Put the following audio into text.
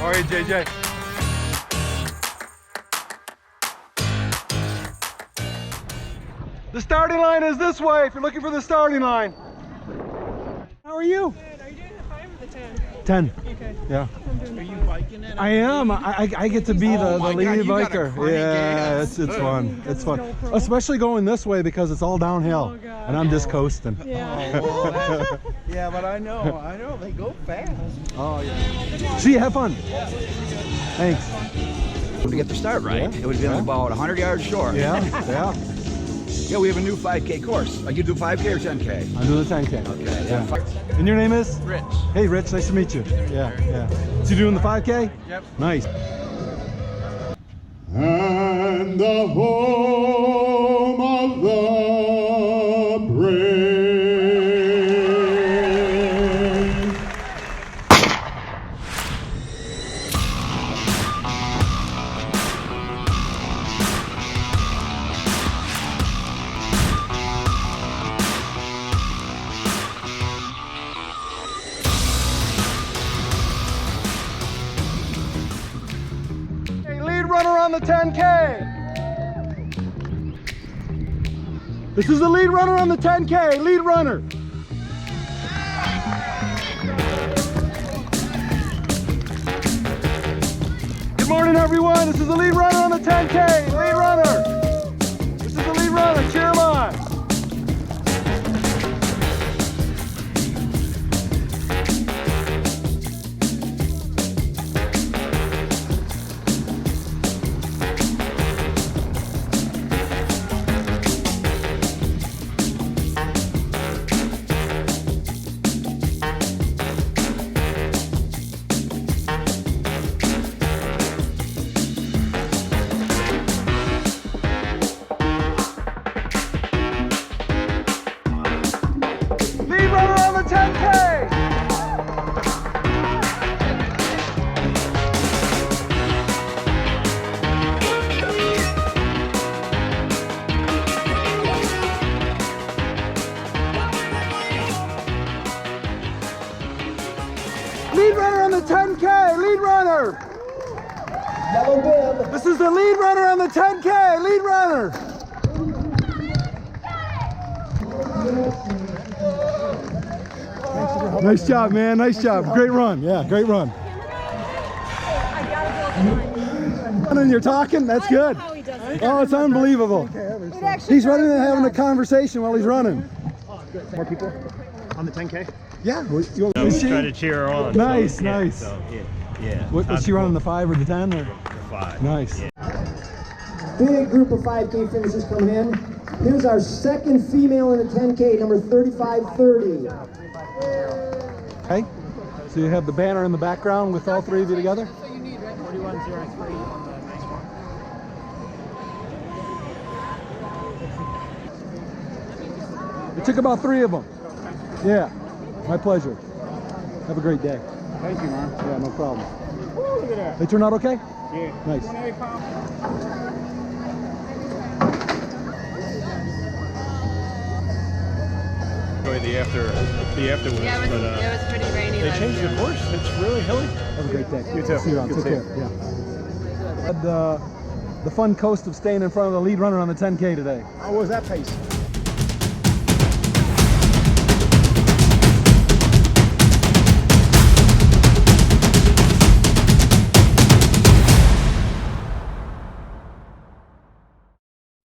How are you, JJ? The starting line is this way if you're looking for the starting line. How are you? Good. Are you doing the 5 or the 10? 10. Okay. Yeah. Are you biking it? I am. I get to be the lead biker. Yeah, it's fun. It's fun. Especially going this way because it's all downhill. Oh, God. And I'm just coasting. Yeah. Yeah, but I know, they go fast. Oh, yeah. See you, have fun. Thanks. To get the start right, Yeah, it would have been yeah. about 100 yards short. Yeah, yeah. Yeah, we have a new 5K course. You do 5K or 10K? I'm doing the 10K. Okay, Yeah. And your name is? Rich. Hey, Rich. Nice to meet you. Yeah, yeah. So you doing the 5K? Yep. Nice. And the home of the brave. Hey, lead runner on the 10K. This is the lead runner on the 10K. Lead runner. Good morning, everyone. This is the lead runner on the 10K. Lead runner. This is the lead runner. Cheer him on. Lead runner on the 10K. Lead runner on the 10K. Lead runner. This is the lead runner on the 10K. Lead runner. Nice job, man. Nice job. Great run. Yeah, great run. And you're talking? That's good. How he does it. Oh, it's unbelievable. It actually He's running and having a conversation while he's running. More people on the 10K? Yeah. I'm trying to cheer her on. Nice, so, yeah, nice. So, yeah. Was she running the 5 or the 10? Or? The 5. Nice. Yeah. Big group of 5K finishers coming in. Here's our second female in the 10K, number 3530. Okay. So you have the banner in the background with all three of you together? 4103 on the nice one. It took about 3 of them. Yeah. My pleasure. Have a great day. Thank you, man. Yeah, no problem. Woo, look at that. They turn out okay? Yeah. Nice. 28 pounds. The afterwards. Yeah, it was pretty rainy. They changed the course. It's really hilly. Have a great day. You too. See you around. Good Take to see care. you. Yeah. Had the fun coast of staying in front of the lead runner on the 10K today. How was that pace?